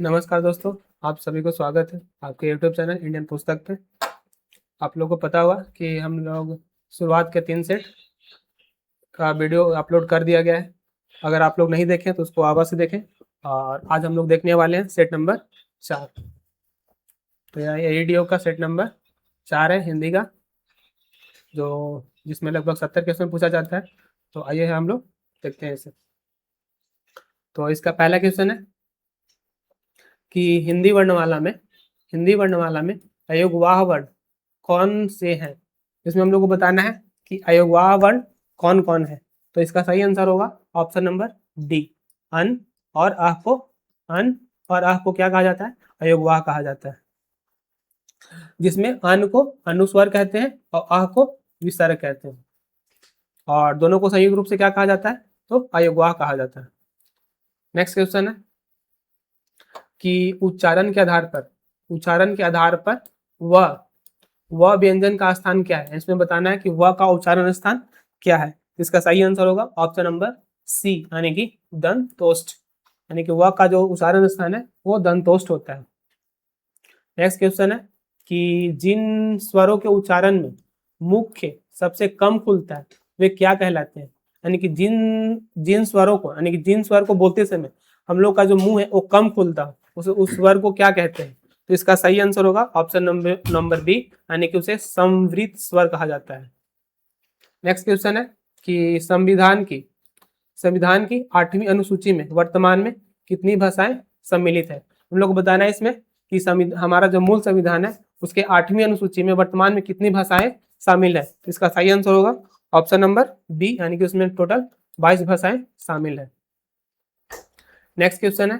नमस्कार दोस्तों, आप सभी को स्वागत है आपके यूट्यूब चैनल इंडियन पुस्तक पे। आप लोगों को पता हुआ कि हम लोग शुरुआत के 3 सेट का वीडियो अपलोड कर दिया गया है। अगर आप लोग नहीं देखें तो उसको अवश्य देखें। और आज हम लोग देखने वाले हैं सेट नंबर 4। तो यह वीडियो का सेट नंबर 4 है, हिंदी का, जो जिसमें लगभग 70 क्वेश्चन पूछा जाता है। तो आइए हम लोग देखते हैं इसे। तो इसका पहला क्वेश्चन है कि हिंदी वर्णमाला में अयोगवाह वर्ण कौन से हैं। इसमें हम लोग को बताना है कि अयोगवाह वर्ण कौन कौन है। तो इसका सही आंसर होगा ऑप्शन नंबर डी, अन और आह को। अन और आह को क्या कहा जाता है? अयोगवाह कहा जाता है, जिसमें अन को अनुस्वर कहते हैं और आह को विसर्ग कहते हैं, और दोनों को संयुक्त रूप से क्या कहा जाता है? तो अयोगवाह कहा जाता है। नेक्स्ट क्वेश्चन है कि उच्चारण के आधार पर वह व्यंजन का स्थान क्या है। इसमें बताना है कि वह का उच्चारण स्थान क्या है। इसका सही आंसर होगा ऑप्शन नंबर सी, यानी कि दंतोष्ठ, यानी कि वह का जो उच्चारण स्थान है वो दंतोष्ठ होता है। नेक्स्ट क्वेश्चन है कि जिन स्वरों के उच्चारण में मुख्य सबसे कम खुलता है वे क्या कहलाते हैं। यानी कि जिन जिन स्वरों को यानी कि जिन स्वर को बोलते समय हम लोग का जो मुंह है वो कम खुलता है, उस स्वर को क्या कहते हैं। तो इसका सही आंसर होगा ऑप्शन नंबर बी, यानी कि उसे संवृत स्वर कहा जाता है। नेक्स्ट क्वेश्चन है कि संविधान की 8वीं अनुसूची में वर्तमान में कितनी भाषाएं सम्मिलित है। हम लोग को बताना है इसमें कि हमारा जो मूल संविधान है उसके 8वीं अनुसूची में वर्तमान में कितनी भाषाएं शामिल है। तो इसका सही आंसर होगा ऑप्शन नंबर बी, यानी कि उसमें टोटल 22 भाषाएं शामिल है। नेक्स्ट क्वेश्चन है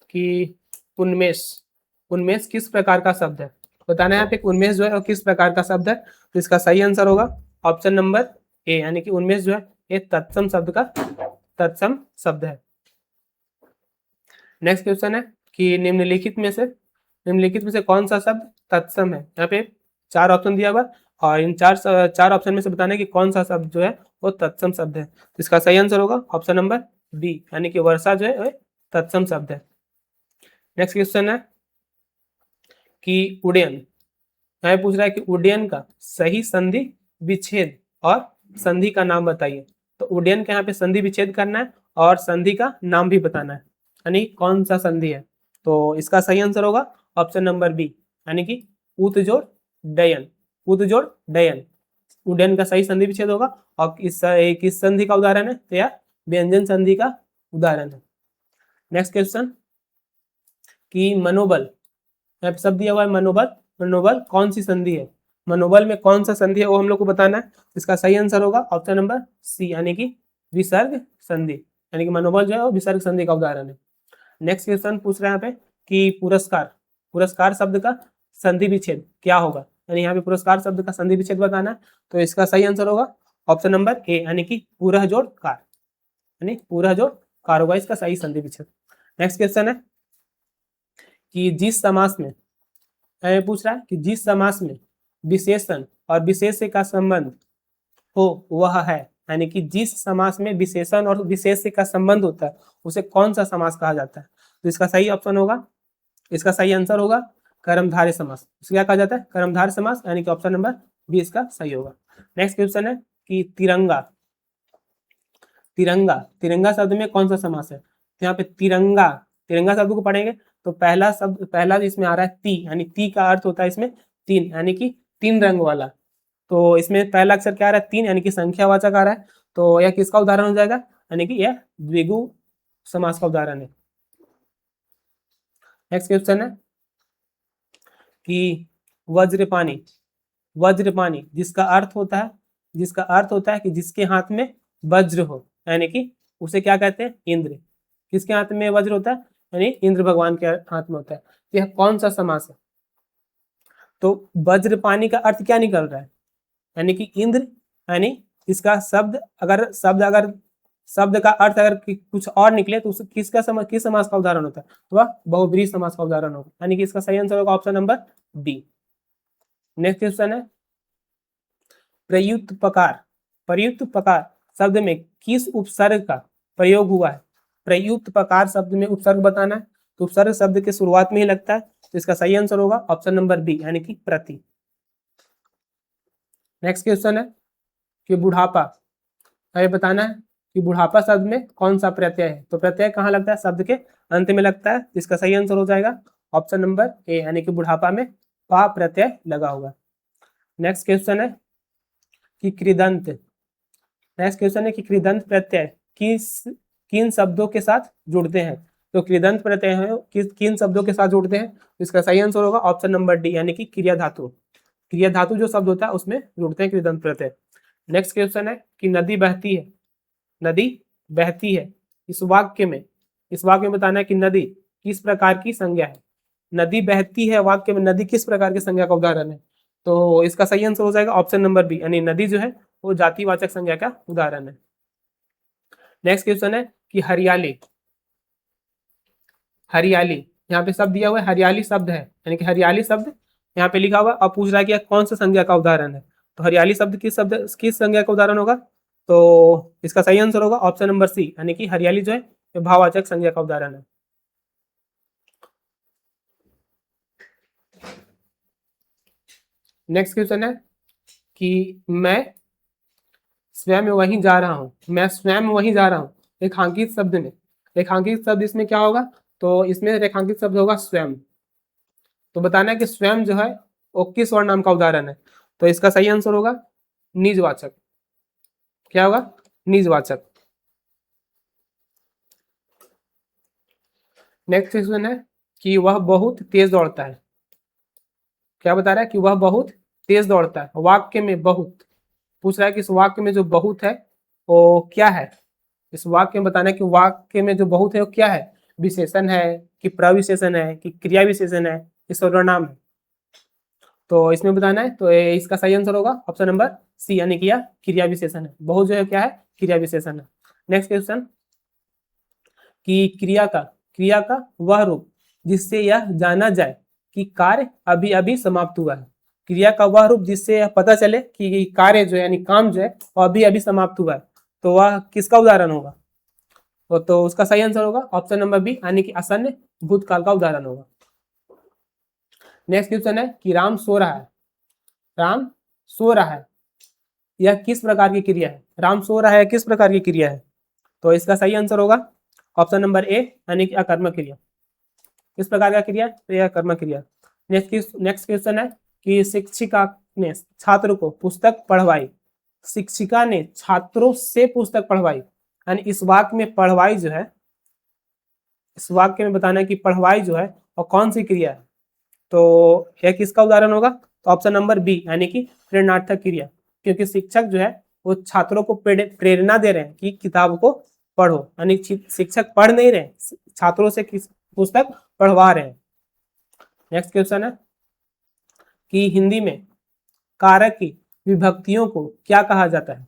कि उन्मेष उन्मेष किस प्रकार का शब्द है। बताना है यहाँ पे उन्मेष जो है और किस प्रकार का शब्द है। तो इसका सही आंसर होगा ऑप्शन नंबर ए, यानी कि उन्मेष जो है ये तत्सम शब्द है। नेक्स्ट क्वेश्चन है कि निम्नलिखित में से कौन सा शब्द तत्सम है। यहाँ पे 4 ऑप्शन दिया हुआ और इन चार ऑप्शन में से बताना है कि कौन सा शब्द जो है वो तत्सम शब्द है। तो इसका सही आंसर होगा ऑप्शन नंबर बी, यानी कि वर्षा जो है वो तत्सम शब्द है। नेक्स्ट क्वेश्चन है कि उड्डयन, यहाँ पूछ रहा है कि उड्डयन का सही संधि विच्छेद और संधि का नाम बताइए। तो उड्डयन के यहाँ पे संधि विच्छेद करना है और संधि का नाम भी बताना है, यानी कौन सा संधि है। तो इसका सही आंसर होगा ऑप्शन नंबर बी, यानी कि उतजोड़ डयन। उड्डयन का सही संधि विच्छेद होगा और किस संधि का उदाहरण है? तो यह व्यंजन संधि का उदाहरण है। नेक्स्ट क्वेश्चन कि मनोबल, शब्द दिया हुआ है मनोबल कौन सी संधि है। मनोबल में कौन सा संधि है वो हम लोग को बताना है। इसका सही आंसर होगा ऑप्शन नंबर सी, यानी कि विसर्ग संधि, यानी कि मनोबल जो है वो विसर्ग संधि का उदाहरण है। नेक्स्ट क्वेश्चन पूछ रहे हैं यहाँ पे कि पुरस्कार शब्द का संधि विच्छेद क्या होगा, यानी यहाँ पे पुरस्कार शब्द का संधि विच्छेद बताना है। तो इसका सही आंसर होगा ऑप्शन नंबर ए, यानी कि पूरह जोड़ कार, यानी पूरह जोड़ कार होगा इसका सही संधि विच्छेद। नेक्स्ट क्वेश्चन है कि जिस समास में पूछ रहा है कि जिस समास में विशेषण और विशेष्य का संबंध हो वह है, यानी कि जिस समास में विशेषण और विशेष्य का संबंध होता है उसे कौन सा समास कहा जाता है। तो इसका सही आंसर होगा कर्मधारय समास। इसे क्या कहा जाता है? कर्मधारय समास, यानी कि ऑप्शन नंबर बी इसका सही होगा। नेक्स्ट क्वेश्चन है कि तिरंगा शब्द में कौन सा समास है। तो यहाँ पे तिरंगा शब्द को पढ़ेंगे तो पहला इसमें आ रहा है ती, यानी ती का अर्थ होता है इसमें 3, यानी कि 3 रंग वाला। तो इसमें पहला अक्षर क्या आ रहा है? 3, यानी कि संख्यावाचक आ रहा है। तो यह किसका उदाहरण हो जाएगा? यानी कि यह द्विगु समास का उदाहरण है। नेक्स्ट क्वेश्चन है कि वज्रपानी जिसका अर्थ होता है कि जिसके हाथ में वज्र हो, यानी कि उसे क्या कहते हैं? इंद्र। किसके हाथ में वज्र होता है? यानी इंद्र भगवान के हाथ में होता है। तो यह कौन सा समास है? तो वज्रपानी का अर्थ क्या निकल रहा है? यानी कि इंद्र, यानी इसका शब्द का अर्थ अगर कुछ और निकले तो किस समास का उदाहरण होता है? तो वह बहुब्रीहि समास का उदाहरण होगा, यानी कि इसका सही आंसर होगा option number D. Next question है प्रयुक्त पकार शब्द में किस उपसर्ग का प्रयोग हुआ है। प्रयुक्त पकार शब्द में उपसर्ग बताना है। तो उपसर्ग शब्द के शुरुआत में ही लगता है, तो इसका सही आंसर होगा ऑप्शन नंबर बी यानी कि प्रति। नेक्स्ट क्वेश्चन है कि बुढ़ापा, हमें बताना है कि बुढ़ापा शब्द में कौन सा प्रत्यय है। तो प्रत्यय कहाँ लगता है, शब्द के अंत में लगता है, इसका सही आंसर हो जाएगा ऑप्शन नंबर ए यानी कि बुढ़ापा में पा प्रत्यय लगा होगा। नेक्स्ट क्वेश्चन है कि कृदंत, नेक्स्ट क्वेश्चन है कि कृदंत प्रत्यय किन शब्दों के साथ जुड़ते हैं। तो कृदंत प्रत्यय है किन शब्दों के साथ जुड़ते हैं, तो इसका सही आंसर होगा ऑप्शन नंबर डी यानी कि क्रिया धातु। क्रिया धातु जो शब्द होता है उसमें जुड़ते हैं कृदंत प्रत्यय। नेक्स्ट क्वेश्चन है कि नदी बहती है, नदी बहती है, इस वाक्य में बताना है कि नदी किस प्रकार की संज्ञा है। नदी बहती है वाक्य में नदी किस प्रकार की संज्ञा का उदाहरण है, तो इसका सही आंसर हो जाएगा ऑप्शन नंबर बी यानी नदी जो है वो जातिवाचक संज्ञा का उदाहरण है। नेक्स्ट क्वेश्चन है कि हरियाली, हरियाली यहाँ पे शब्द दिया हुआ है, हरियाली शब्द है यानी कि हरियाली शब्द यहाँ पे लिखा हुआ है। अब पूछ रहा है कि कौन सा संज्ञा का उदाहरण है, तो हरियाली शब्द किस संज्ञा का उदाहरण होगा, तो इसका सही आंसर होगा ऑप्शन नंबर सी यानी कि हरियाली जो है भाववाचक संज्ञा का उदाहरण है। नेक्स्ट क्वेश्चन है कि मैं स्वयं वहीं जा रहा हूँ, मैं स्वयं वहीं जा रहा हूँ, रेखांकित शब्द में, रेखांकित शब्द इसमें क्या होगा, तो इसमें रेखांकित शब्द होगा स्वयं। तो बताना है कि स्वयं जो है वो किस वर्णनाम का उदाहरण है, तो इसका सही आंसर होगा निजवाचक। क्या होगा, निजवाचक। नेक्स्ट क्वेश्चन है कि वह बहुत तेज दौड़ता है, क्या बता रहा है कि वह बहुत तेज दौड़ता है, वाक्य में बहुत पूछ रहा है कि इस वाक्य में जो बहुत है वो क्या है। इस वाक्य में बताना है कि वाक्य में जो बहुत है वो क्या है, विशेषण है कि प्रविशेषण है कि क्रिया विशेषण है कि सर्वनाम है। तो इसमें बताना है, तो इसका सही आंसर होगा ऑप्शन नंबर सी यानी कि क्रिया विशेषण है। बहुत जो है क्या है, क्रिया विशेषण है। नेक्स्ट क्वेश्चन कि क्रिया का वह रूप जिससे यह जाना जाए कि कार्य अभी अभी समाप्त हुआ है। क्रिया का वह रूप जिससे यह पता चले कि कार्य जो है यानी काम जो है वो अभी अभी समाप्त हुआ है, तो वह किसका उदाहरण होगा, तो उसका सही आंसर होगा ऑप्शन नंबर बी यानी कि आसन्न भूतकाल का उदाहरण होगा। नेक्स्ट क्वेश्चन है कि राम सो रहा है, राम सो रहा है, यह किस प्रकार की क्रिया है, राम सो रहा है किस प्रकार की क्रिया है, तो इसका सही आंसर होगा ऑप्शन नंबर ए यानी कि अकर्मक क्रिया। किस प्रकार का क्रिया, तो यह कर्मक क्रिया। नेक्स्ट क्वेश्चन है कि शिक्षिका ने छात्र को पुस्तक पढ़वाई, शिक्षिका ने छात्रों से पुस्तक पढ़वाई, यानी इस वाक्य में पढ़वाई जो है, इस वाक्य में बताना है कि पढ़वाई जो है और कौन सी क्रिया है, तो यह किसका उदाहरण होगा, तो ऑप्शन नंबर बी यानी कि प्रेरणार्थक क्रिया। क्योंकि शिक्षक जो है वो छात्रों को प्रेरणा दे रहे हैं कि किताब को पढ़ो, यानी शिक्षक पढ़ नहीं रहे, छात्रों से पुस्तक पढ़वा रहे हैं। नेक्स्ट क्वेश्चन है कि हिंदी में कारक की विभक्तियों को क्या कहा जाता है।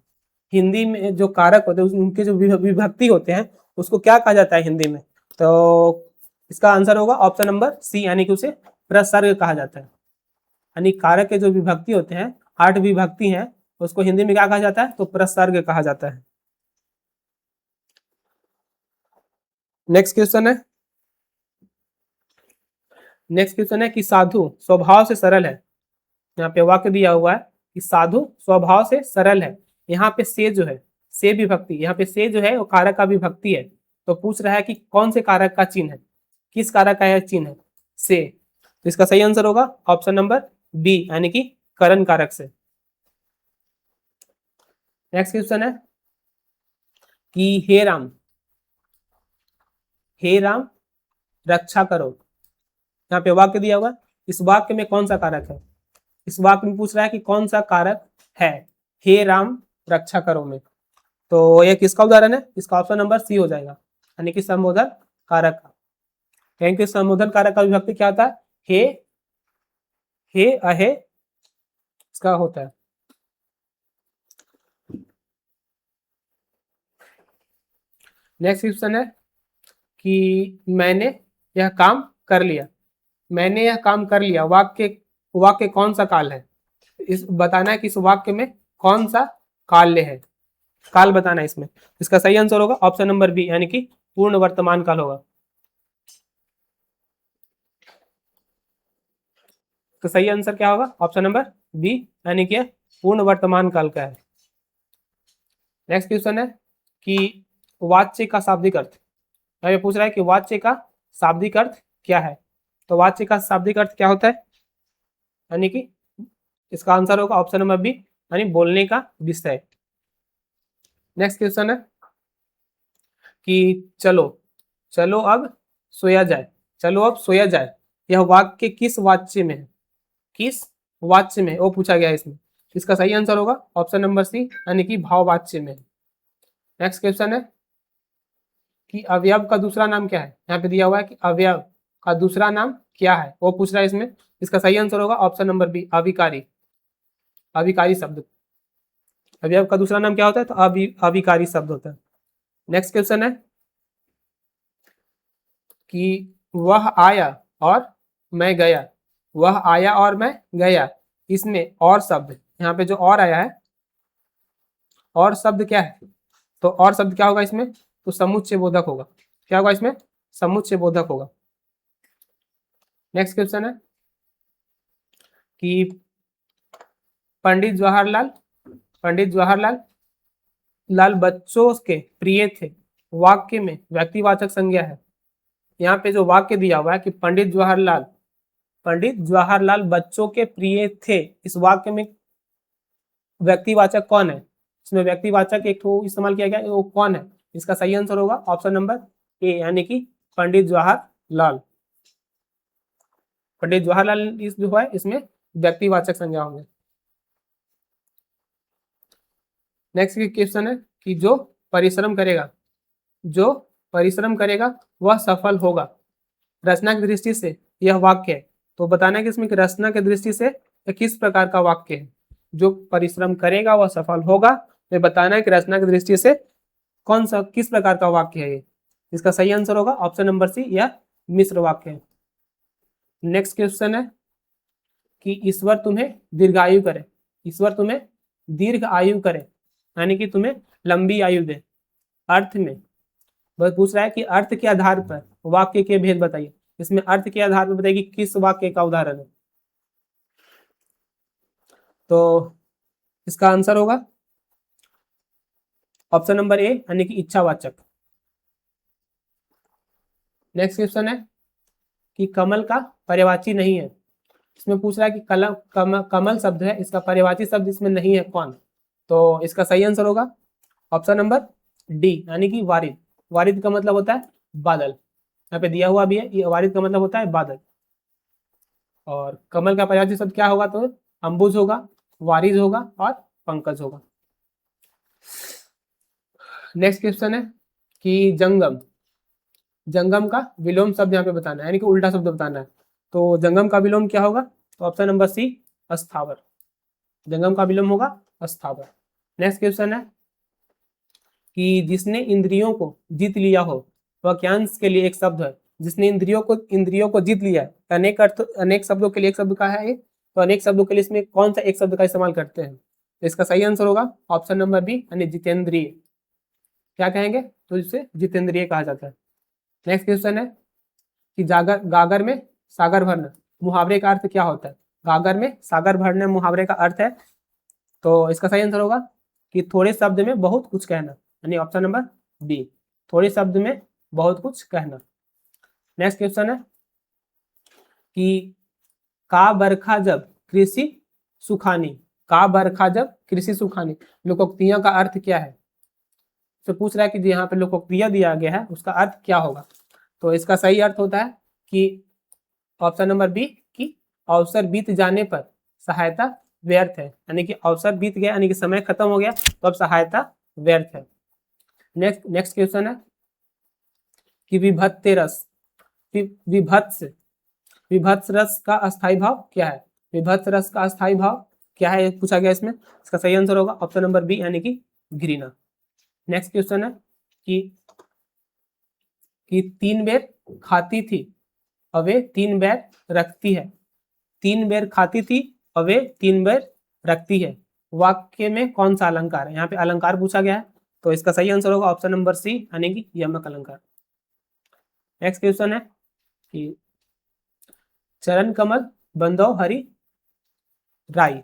हिंदी में जो कारक होते हैं उनके जो विभक्ति होते हैं उसको क्या कहा जाता है हिंदी में, तो इसका आंसर होगा ऑप्शन नंबर सी यानी कि उसे प्रसर्ग कहा जाता है। यानी कारक के जो विभक्ति होते हैं 8 विभक्ति हैं उसको हिंदी में क्या कहा जाता है, तो प्रसर्ग कहा जाता है। नेक्स्ट क्वेश्चन है कि साधु स्वभाव से सरल है, यहाँ पे वाक्य दिया हुआ है कि साधु स्वभाव से सरल है। यहाँ पे से जो है, से विभक्ति, यहाँ पे से जो है वो कारक का विभक्ति है, तो पूछ रहा है कि कौन से कारक का चिन्ह है, किस कारक का यह चिन्ह है, से। तो इसका सही आंसर होगा ऑप्शन नंबर बी यानी कि करण कारक से। नेक्स्ट क्वेश्चन है कि हे राम रक्षा करो, यहाँ पे वाक्य दिया हुआ, इस वाक्य में कौन सा कारक है, इस वाक्य में पूछ रहा है कि कौन सा कारक है हे राम रक्षा करो में, तो यह किसका उदाहरण है, इसका ऑप्शन नंबर सी हो जाएगा यानी कि संबोधन कारक का। क्योंकि संबोधन कारक का विभक्ति क्या होता है, हे अहे इसका होता है। नेक्स्ट क्वेश्चन है कि मैंने यह काम कर लिया, मैंने यह काम कर लिया, वाक्य कौन सा काल है, इस बताना है कि इस वाक्य में कौन सा काल्य है, काल बताना है इसमें। इसका सही आंसर होगा ऑप्शन नंबर बी यानी कि पूर्ण वर्तमान काल होगा। तो सही आंसर क्या होगा? ऑप्शन नंबर बी, यानी कि पूर्ण वर्तमान काल का है। नेक्स्ट क्वेश्चन है कि वाच्य का शाब्दिक अर्थ। ये पूछ रहा है कि वाच्य का शाब्दिक अर्थ क्या है। तो वाच्य का शाब्दिक अर्थ क्या होता है? यानी कि इसका आंसर होगा ऑप्शन नंबर बी, यानी बोलने का विषय। नेक्स्ट क्वेश्चन है कि चलो चलो अब सोया जाए, चलो अब सोया जाए, यह वाक्य किस वाच्य में है? किस वाच्य में, वो पूछा गया है इसमें। इसका सही आंसर होगा ऑप्शन नंबर सी, यानी कि भाववाच्य में। नेक्स्ट क्वेश्चन है कि अवयव का दूसरा नाम क्या है। यहाँ पे दिया हुआ है कि अवयव का दूसरा नाम क्या है, वो पूछ रहा है इसमें। इसका सही आंसर होगा ऑप्शन नंबर बी, अविकारी। अविकारी शब्द, अवयव का दूसरा नाम क्या होता है? तो अविकारी शब्द होता है। नेक्स्ट क्वेश्चन है कि वह आया और मैं गया, वह आया और मैं गया, इसमें और शब्द, यहाँ पे जो और आया है, और शब्द क्या है? तो और शब्द क्या होगा इसमें? तो समुच्चय बोधक होगा। क्या होगा इसमें? समुच्चय बोधक होगा। नेक्स्ट क्वेश्चन है कि पंडित जवाहरलाल लाल बच्चों के प्रिय थे, वाक्य में व्यक्तिवाचक संज्ञा है। यहाँ पे जो वाक्य दिया हुआ है कि पंडित जवाहरलाल बच्चों के प्रिय थे, इस वाक्य में व्यक्तिवाचक कौन है? इसमें व्यक्तिवाचक एक तो इस्तेमाल किया गया, वो कौन है? इसका सही आंसर होगा ऑप्शन नंबर ए, यानी कि पंडित जवाहरलाल। पंडित जवाहरलाल इस जो है इसमें व्यक्तिवाचक संज्ञा होंगे। नेक्स्ट क्वेश्चन है कि जो परिश्रम करेगा वह सफल होगा, रचना की दृष्टि से यह वाक्य है। तो बताना है कि इसमें रचना की दृष्टि से किस प्रकार का वाक्य है। जो परिश्रम करेगा वह सफल होगा, ये बताना है कि रचना की दृष्टि से कौन सा, किस प्रकार का वाक्य है ये। इसका सही आंसर होगा ऑप्शन नंबर सी, यह मिश्र वाक्य है। नेक्स्ट क्वेश्चन है कि ईश्वर तुम्हें दीर्घायु करे, ईश्वर तुम्हें दीर्घ आयु करे, यानी कि तुम्हें लंबी आयु दे। अर्थ में बस पूछ रहा है कि अर्थ के आधार पर वाक्य के भेद बताइए। इसमें अर्थ के आधार पर बताइए कि किस वाक्य का उदाहरण है। तो इसका आंसर होगा ऑप्शन नंबर ए, यानी कि इच्छावाचक। नेक्स्ट क्वेश्चन है कि कमल का पर्यायवाची नहीं है। इसमें पूछ रहा है कि कमल शब्द है, इसका पर्यायवाची शब्द इसमें नहीं है, कौन? तो इसका सही आंसर होगा ऑप्शन नंबर डी, यानी कि वारिद। वारिद का मतलब होता है बादल, यहाँ पे दिया हुआ भी है, ये वारिद का मतलब होता है बादल। और कमल का पर्यायवाची शब्द क्या होगा? तो अंबुज होगा, वारिद होगा और पंकज होगा। नेक्स्ट क्वेश्चन है कि जंगम का विलोम शब्द यहाँ पे बताना है, यानी कि उल्टा शब्द बताना है। तो जंगम का विलोम क्या होगा? तो ऑप्शन नंबर सी, अस्थावर। जंगम का विलोम होगा अस्थावर। नेक्स्ट क्वेश्चन है कि जिसने इंद्रियों को जीत लिया हो, वाक्यांश के लिए एक शब्द है। जिसने इंद्रियों को जीत लिया है, अनेक शब्दों के लिए एक शब्द का है ये। तो अनेक शब्दों के लिए इसमें कौन सा एक शब्द का इस्तेमाल करते हैं? तो इसका सही आंसर होगा ऑप्शन नंबर बी, यानी जितेंद्रिय। क्या कहेंगे? तो इसे जितेंद्रिय कहा जाता है। नेक्स्ट क्वेश्चन है कि गागर में सागर भरना, मुहावरे का अर्थ क्या होता है? गागर में सागर भरना मुहावरे का अर्थ है। तो इसका सही आंसर होगा कि थोड़े शब्द में बहुत कुछ कहना, यानी ऑप्शन नंबर बी, थोड़े शब्द में बहुत कुछ कहना। नेक्स्ट क्वेश्चन है कि का बरखा जब कृषि सुखानी, का बरखा जब कृषि सुखानी, लोकोक्तियां का अर्थ क्या है? तो पूछ रहा है कि यहाँ पे लोकोक्तियां दिया गया है, उसका अर्थ क्या होगा? तो इसका सही अर्थ होता है कि ऑप्शन नंबर बी, कि अवसर बीत जाने पर सहायता व्यर्थ है, यानी कि अवसर बीत गया, यानी कि समय खत्म हो गया, तो अब सहायता व्यर्थ है। नेक्स्ट क्वेश्चन है कि विभत्स रस का अस्थायी भाव क्या है? विभत्स रस का अस्थायी भाव क्या है, पूछा गया इसमें। इसका सही आंसर होगा ऑप्शन नंबर बी, यानी कि घृणा। नेक्स्ट क्वेश्चन है कि 3 बेर खाती थी अवे 3 बेर रखती है, 3 बेर खाती थी अवे 3 बेर रखती है, वाक्य में कौन सा अलंकार है? यहाँ पे अलंकार पूछा गया है। तो इसका सही आंसर होगा ऑप्शन नंबर सी, यानी कि यमक अलंकार। नेक्स्ट क्वेश्चन है कि चरण कमल बंदो हरि राई,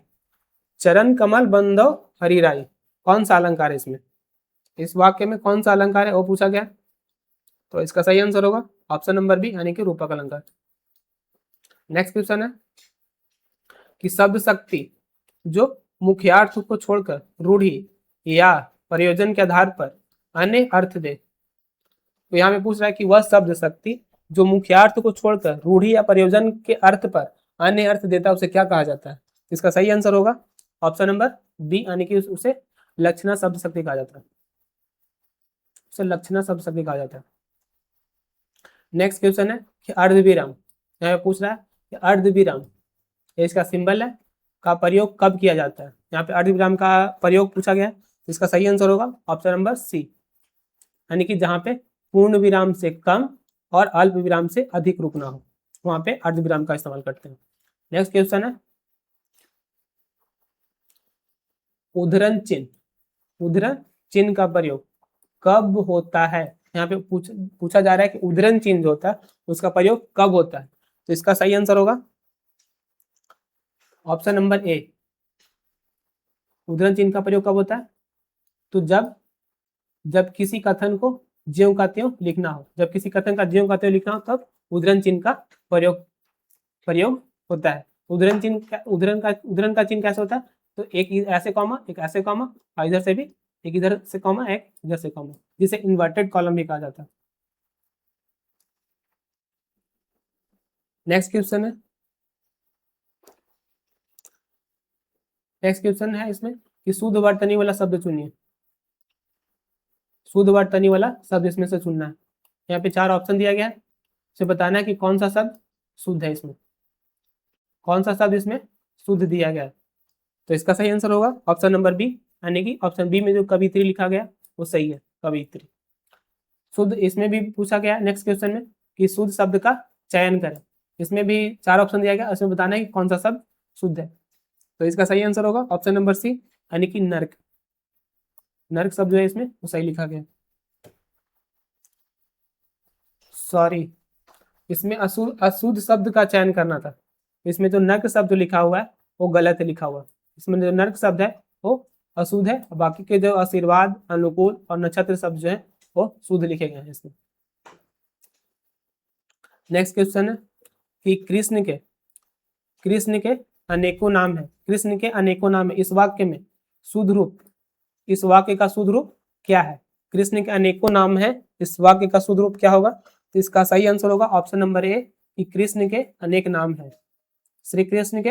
चरण कमल बंदो हरि राई, कौन सा अलंकार है इसमें? इस वाक्य में कौन सा अलंकार है वो पूछा गया। तो इसका सही आंसर होगा ऑप्शन नंबर बी यानी कि रूपक अलंकार। नेक्स्ट क्वेश्चन है कि शब्द शक्ति जो मुख्यार्थ को छोड़कर रूढ़ि या प्रयोजन के आधार पर अन्य अर्थ दे। तो यहाँ पे पूछ रहा है कि वह शब्द शक्ति जो मुख्यार्थ को छोड़कर रूढ़ि या प्रयोजन के अर्थ पर अन्य अर्थ देता है उसे क्या कहा जाता है? इसका सही आंसर होगा ऑप्शन नंबर बी यानी कि उसे लक्षणा शब्द शक्ति कहा जाता है, उसे लक्षणा शब्द शक्ति कहा जाता है। नेक्स्ट क्वेश्चन है कि अर्धविराम, यहाँ पे पूछ रहा है कि अर्धविराम इसका सिंबल है का प्रयोग कब किया जाता है? यहाँ पे अर्धविराम का प्रयोग पूछा गया है, इसका सही आंसर होगा ऑप्शन नंबर सी यानी कि जहाँ पे पूर्ण विराम से कम और अल्प विराम से अधिक रुकना हो वहां पे अर्धविराम का इस्तेमाल करते हैं। नेक्स्ट क्वेश्चन है उद्धरण चिन्ह, उद्धरण चिन्ह का प्रयोग कब होता है? यहाँ पे पूछा जा रहा है कि उद्धरण चिन्ह जो होता है उसका प्रयोग कब होता है? तो इसका सही आंसर होगा ऑप्शन नंबर ए, उद्धरण चिन्ह का प्रयोग कब होता है? तो जब किसी कथन को ज्यों का त्यों लिखना हो, जब किसी कथन का ज्यों का त्यों लिखना हो तब उद्धरण चिन्ह का प्रयोग होता है। उद्धरण का चिन्ह कैसे होता है? तो एक ऐसे कॉमा एक ऐसे कॉमा और इधर से भी एक इधर से कॉमा एक इधर से कॉमा, जिसे इन्वर्टेड कॉलम भी कहा जाता है। नेक्स्ट क्वेश्चन है इसमें कि शुद्ध वर्तनी वाला शब्द चुनिए, शुद्ध वर्तनी वाला शब्द इसमें से चुनना है। यहाँ पे 4 ऑप्शन दिया गया है, उसे बताना है कि कौन सा शब्द शुद्ध है, इसमें कौन सा शब्द इसमें शुद्ध दिया गया है। तो इसका सही आंसर होगा ऑप्शन नंबर बी यानी कि ऑप्शन बी में जो कवित्री लिखा गया वो सही है, कवित्री। शुद्ध इसमें भी पूछा गया नेक्स्ट क्वेश्चन में कि शुद्ध शब्द का चयन करें, इसमें भी 4 ऑप्शन दिया गया, उसमें बताना है कि कौन सा शब्द शुद्ध है। तो इसका सही आंसर होगा ऑप्शन नंबर सी यानी कि नर्क, नर्क शब्द जो है इसमें वो सही लिखा गया। सॉरी, इसमें अशुद्ध शब्द का चयन करना था, इसमें जो नर्क शब्द लिखा हुआ है वो गलत लिखा हुआ है। इसमें जो नर्क शब्द है वो अशुद्ध है, बाकी के जो आशीर्वाद, अनुकूल और नक्षत्र शब्द जो है वो शुद्ध लिखे गए हैं इसमें। नेक्स्ट क्वेश्चन है कि कृष्ण के अनेकों नाम है, कृष्ण के अनेकों नाम है, इस वाक्य में शुद्ध रूप, इस वाक्य का शुद्ध रूप क्या है? कृष्ण के अनेकों नाम है, इस वाक्य का शुद्ध रूप क्या होगा? तो इसका सही आंसर होगा ऑप्शन नंबर ए कि कृष्ण के अनेक नाम है, श्री कृष्ण के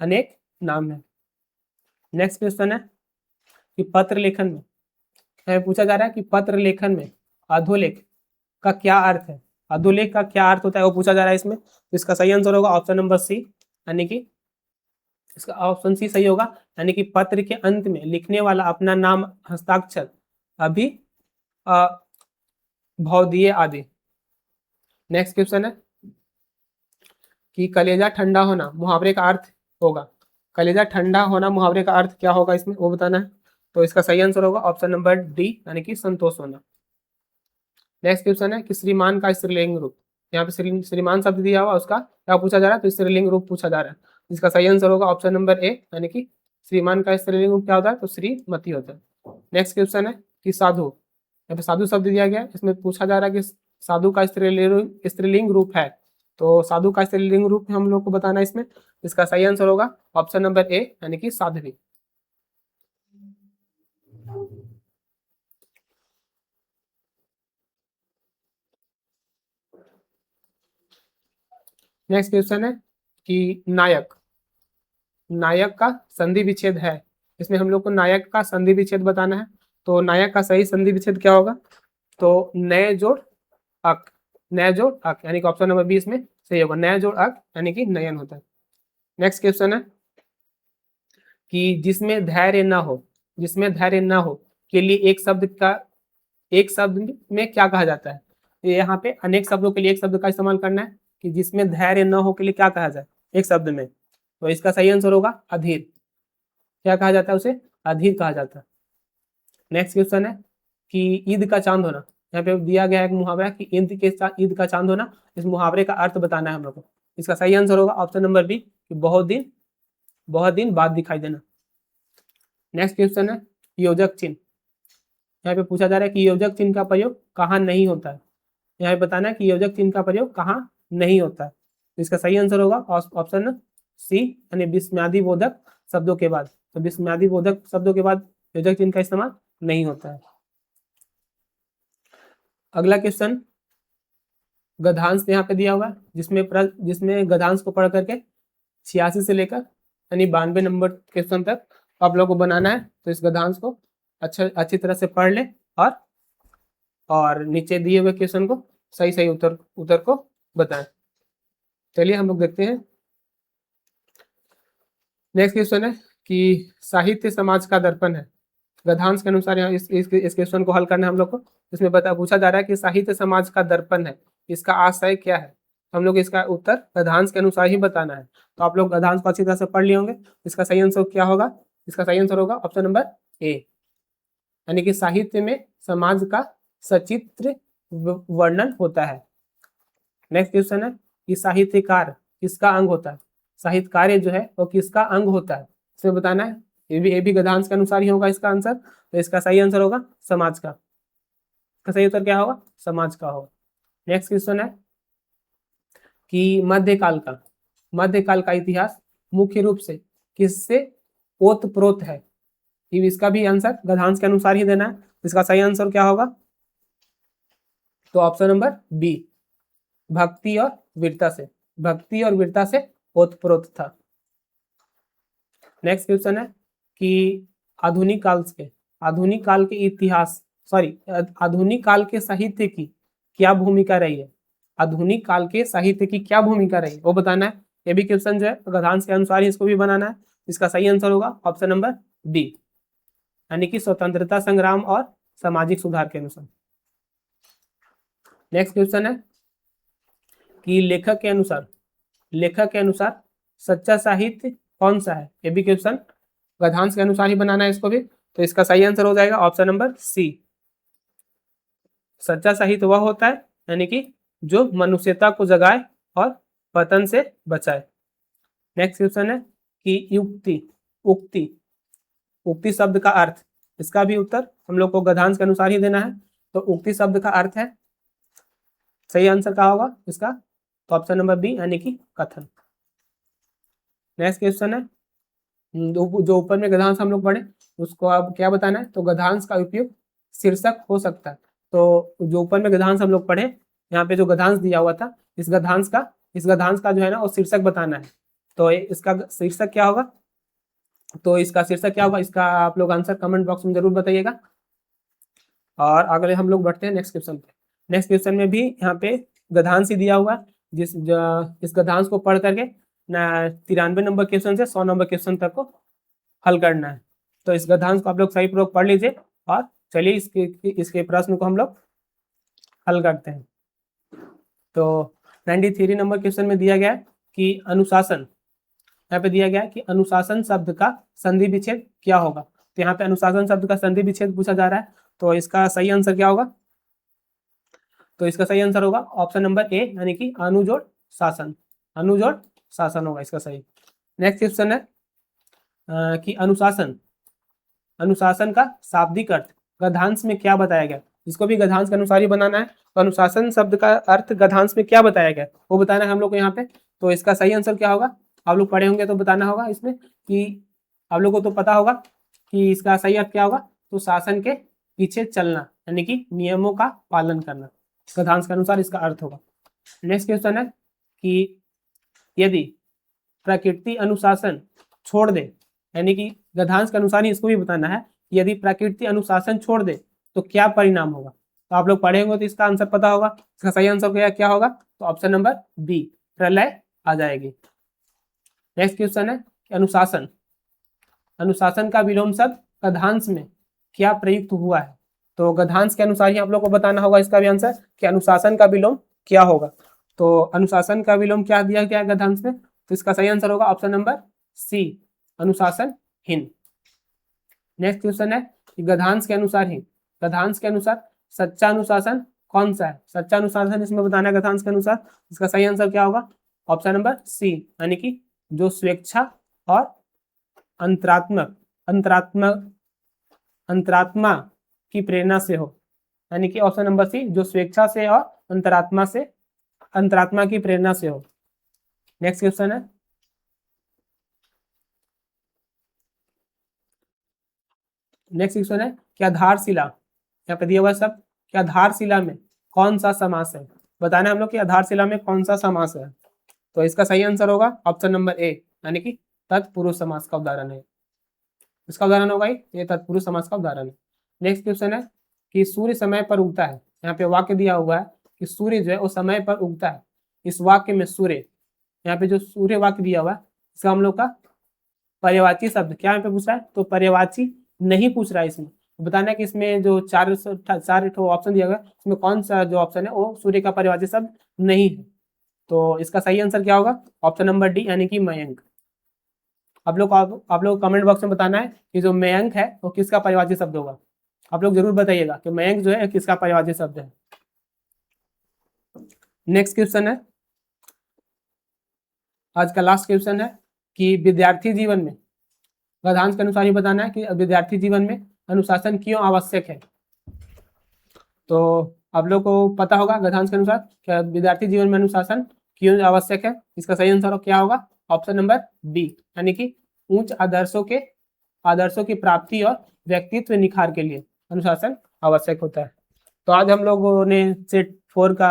अनेक नाम है। नेक्स्ट क्वेश्चन है कि पत्र लेखन में पूछा जा रहा है कि पत्र लेखन में अधोलेख का क्या अर्थ है? अधोलेख का क्या अर्थ होता है वो पूछा जा रहा है इसमें। तो इसका सही आंसर होगा ऑप्शन नंबर सी यानी कि इसका ऑप्शन सी सही होगा, यानी कि पत्र के अंत में लिखने वाला अपना नाम, हस्ताक्षर, अभी, भौदीय आदि। नेक्स्ट क्वेश्चन है कि कलेजा ठंडा होना मुहावरे का अर्थ होगा, कलेजा ठंडा होना मुहावरे का अर्थ क्या होगा इसमें वो बताना है। तो इसका सही आंसर होगा ऑप्शन नंबर डी यानी कि संतोष होना। नेक्स्ट क्वेश्चन है कि श्रीमान का स्त्रीलिंग रूप, यहाँ पे श्रीमान शब्द दिया हुआ उसका क्या पूछा जा रहा है? तो स्त्रीलिंग रूप पूछा जा रहा है। इसका सही आंसर होगा ऑप्शन नंबर ए यानी कि श्रीमान का स्त्रीलिंग रूप क्या होता है? तो श्रीमती होता है। नेक्स्ट क्वेश्चन है कि साधु, यहाँ पे साधु शब्द दिया गया है, इसमें पूछा जा रहा है कि साधु का स्त्रीलिंग रूप है, तो साधु का स्त्रीलिंग रूप हम लोग को बताना है इसमें। इसका सही आंसर होगा ऑप्शन नंबर ए यानी कि साध्वी। नेक्स्ट क्वेश्चन है कि नायक, नायक का संधि विच्छेद है, इसमें हम लोग को नायक का संधि विच्छेद बताना है। तो नायक का सही संधि विच्छेद क्या होगा? तो नय जोड़ अक, नय जोड़ अक यानी कि ऑप्शन नंबर बी इसमें सही होगा, नय जोड़ अक यानी कि नयन होता है। नेक्स्ट क्वेश्चन है कि जिसमें धैर्य ना हो, जिसमें धैर्य ना हो के लिए एक शब्द में क्या कहा जाता है? यहाँ पे अनेक शब्दों के लिए एक शब्द का इस्तेमाल करना है कि जिसमें धैर्य न हो के लिए क्या कहा जाए एक शब्द में। तो इसका सही आंसर होगा अधीर, क्या कहा जाता है उसे? अधीर कहा जाता है। नेक्स्ट क्वेश्चन है कि ईद का चांद होना, यहाँ पे दिया गया है एक मुहावरा कि ईद का चांद होना, इस मुहावरे का अर्थ बताना है हम लोग को। इसका सही आंसर होगा ऑप्शन नंबर बी कि बहुत दिन बाद दिखाई देना। नेक्स्ट क्वेश्चन है योजक चिन्ह। यहाँ पे पूछा जा रहा है कि योजक चिन्ह का प्रयोग कहाँ नहीं होता है। यहाँ पे बताना है कि योजक चिन्ह का प्रयोग कहाँ नहीं होता है। तो इसका सही आंसर होगा ऑप्शन सी यानी विस्मयादि बोधक शब्दों के बाद। तो विस्मयादि बोधक शब्दों के बाद योजक चिन्ह का इस्तेमाल नहीं होता है। अगला क्वेश्चन गद्यांश यहाँ पे दिया हुआ है, जिसमें गद्यांश को पढ़ करके 86 से लेकर यानी 92 नंबर क्वेश्चन तक आप लोग को बनाना है। तो इस गद्यांश को अच्छी तरह से पढ़ ले और नीचे दिए हुए क्वेश्चन को सही उत्तर को बताएं। चलिए हम लोग देखते हैं। नेक्स्ट क्वेश्चन है कि साहित्य समाज का दर्पण है। गद्यांश के अनुसार यहाँ इस क्वेश्चन को हल करना है हम लोग को। इसमें पूछा जा रहा है कि साहित्य समाज का दर्पण है, इसका आशय क्या है। हम लोग इसका उत्तर गद्यांश के अनुसार ही बताना है। तो आप लोग गद्यांश को अच्छी तरह से पढ़ लिए होंगे। इसका सही आंसर क्या होगा? इसका सही आंसर होगा ऑप्शन नंबर ए, यानी कि साहित्य में समाज का सचित्र वर्णन होता है। नेक्स्ट क्वेश्चन है कि साहित्यकार किसका अंग होता है। साहित्य कार्य जो है वो किसका अंग होता है, इसमें बताना है। ये भी गद्यांश के अनुसार ही होगा इसका आंसर। तो इसका सही आंसर होगा समाज का। इसका सही उत्तर क्या होगा? समाज का होगा। नेक्स्ट क्वेश्चन है कि मध्यकाल का इतिहास मुख्य रूप से किससे ओतप्रोत है। इसका भी आंसर गद्यांश के अनुसार ही देना है। इसका सही आंसर क्या होगा? तो ऑप्शन नंबर बी, भक्ति और वीरता से ओतप्रोत था। नेक्स्ट क्वेश्चन है कि आधुनिक काल के साहित्य की क्या भूमिका रही है। आधुनिक काल के साहित्य की क्या भूमिका रही वो बताना है। ये भी क्वेश्चन जो है गद्यांश के अनुसार ही इसको भी बनाना है। इसका सही आंसर होगा ऑप्शन नंबर डी, यानी कि स्वतंत्रता संग्राम और सामाजिक सुधार के अनुसार। नेक्स्ट क्वेश्चन है कि लेखक के अनुसार सच्चा साहित्य कौन सा है। ये भी क्वेश्चन गद्यांश के अनुसार ही बनाना है इसको भी। तो इसका सही आंसर हो जाएगा ऑप्शन नंबर सी, सच्चा साहित्य वह होता है यानी कि जो मनुष्यता को जगाए और पतन से बचाए। नेक्स्ट क्वेश्चन है कि उक्ति शब्द का अर्थ। इसका भी उत्तर हम लोग को गद्यांश के अनुसार ही देना है। तो उक्ति शब्द का अर्थ है, सही आंसर क्या होगा इसका? तो ऑप्शन नंबर बी, यानी कि कथन। नेक्स्ट क्वेश्चन है जो ऊपर में गद्यांश हम लोग पढ़े उसको अब क्या बताना है। तो गद्यांश का उपयोग शीर्षक हो सकता है। तो जो ऊपर में गद्यांश हम लोग पढ़े, यहाँ पे जो गद्यांश दिया हुआ था, इस गद्यांश का जो है ना वो शीर्षक बताना है। तो इसका शीर्षक क्या होगा? इसका आप लोग आंसर कमेंट बॉक्स में जरूर बताइएगा। और अगले हम लोग बढ़ते हैं नेक्स्ट क्वेश्चन पे। नेक्स्ट क्वेश्चन में भी यहाँ पे गद्यांश ही दिया हुआ, इस गद्यांश को पढ़ करके 93 नंबर क्वेश्चन से 100 नंबर क्वेश्चन तक को हल करना है। तो इस गद्यांश को आप लोग सही पूर्वक पढ़ लीजिए और चलिए इसके प्रश्न को हम लोग हल करते हैं। तो 93 नंबर क्वेश्चन में दिया गया है कि अनुशासन, यहाँ पे दिया गया है कि अनुशासन शब्द का संधि विच्छेद क्या होगा। तो यहाँ पे अनुशासन शब्द का संधि विच्छेद पूछा जा रहा है। तो इसका सही आंसर क्या होगा? तो इसका सही आंसर होगा ऑप्शन नंबर ए, यानी कि अनुजोड़ शासन होगा इसका सही। नेक्स्ट क्वेश्चन है कि अनुशासन का शाब्दिक अर्थ गद्यांश में क्या बताया गया। इसको भी गद्यांश के अनुसार ही बनाना है। तो अनुशासन शब्द का अर्थ गद्यांश में क्या बताया गया वो बताना है हम लोग को यहाँ पे। तो इसका सही आंसर क्या होगा? आप लोग पढ़े होंगे तो बताना होगा इसमें कि आप लोग को तो पता होगा कि इसका सही अर्थ क्या होगा। तो शासन के पीछे चलना, यानी कि नियमों का पालन करना, गद्यांश के अनुसार इसका अर्थ होगा। नेक्स्ट क्वेश्चन है कि यदि प्रकृति अनुशासन छोड़ दे, यानी कि गद्यांश के अनुसार ही इसको भी बताना है, यदि प्रकृति अनुशासन छोड़ दे तो क्या परिणाम होगा। तो आप लोग पढ़े होंगे तो इसका आंसर पता होगा। इसका सही आंसर क्या होगा? तो ऑप्शन नंबर बी, प्रलय आ जाएगी। नेक्स्ट क्वेश्चन है अनुशासन का विलोम शब्द गद्यांश में क्या प्रयुक्त हुआ है। तो गद्यांश के अनुसार ही आप लोग को बताना होगा इसका भी आंसर कि अनुशासन का विलोम क्या होगा। तो अनुशासन का विलोम क्या दिया गया है गद्यांश में। तो इसका सही आंसर होगा ऑप्शन नंबर सी, अनुशासनहीन। नेक्स्ट क्वेश्चन है कि गद्यांश के अनुसार सच्चा अनुशासन कौन सा है। सच्चा अनुशासन इसमें बताना है गद्यांश के अनुसार। इसका सही आंसर क्या होगा? ऑप्शन नंबर सी, यानी कि जो स्वेच्छा और अंतरात्मक अंतरात्मक अंतरात्मा की प्रेरणा से हो, यानी कि ऑप्शन नंबर सी, जो स्वेच्छा से और अंतरात्मा की प्रेरणा से हो। नेक्स्ट क्वेश्चन है, क्या धारशिला, यहाँ पे दिया हुआ सब, क्या धारशिला में कौन सा समास है? बताना है हम लोग कि आधारशिला में कौन सा समास है। तो इसका सही आंसर होगा ऑप्शन नंबर ए, यानी कि तत्पुरुष समास का उदाहरण है। इसका उदाहरण होगा ये तत्पुरुष समास का उदाहरण है। नेक्स्ट क्वेश्चन है कि सूर्य समय पर उगता है। यहाँ पे वाक्य दिया हुआ है कि सूर्य जो है वो समय पर उगता है। इस वाक्य में सूर्य, यहाँ पे जो सूर्य वाक्य दिया हुआ है, इसका हम लोग का पर्यायवाची शब्द क्या यहाँ पे पूछ रहा है? तो पर्यायवाची नहीं पूछ रहा है इसमें। बताना है कि इसमें जो चार ऑप्शन दिया गया, इसमें कौन सा जो ऑप्शन है वो सूर्य का पर्यायवाची शब्द नहीं है। तो इसका सही आंसर क्या होगा? ऑप्शन नंबर डी, यानी कि मयंक। आप लोग कमेंट बॉक्स में बताना है कि जो मयंक है वो किसका पर्यायवाची शब्द होगा। आप लोग जरूर बताइएगा कि मयंक जो है किसका पर्यायवाची शब्द है। नेक्स्ट क्वेश्चन है, आज का लास्ट क्वेश्चन है कि विद्यार्थी जीवन में गद्यांश के अनुसार ही बताना है कि विद्यार्थी जीवन में अनुशासन क्यों आवश्यक है। तो आप लोग को पता होगा गद्यांश के अनुसार क्या विद्यार्थी जीवन में अनुशासन क्यों आवश्यक है। इसका सही आंसर क्या होगा? ऑप्शन नंबर बी, यानी कि उच्च आदर्शों की प्राप्ति और व्यक्तित्व निखार के लिए अनुशासन आवश्यक होता है। तो आज हम लोगों ने सेट 4 का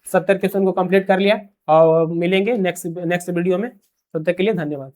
70 क्वेश्चन को कंप्लीट कर लिया और मिलेंगे नेक्स्ट वीडियो में। तब तक के लिए धन्यवाद।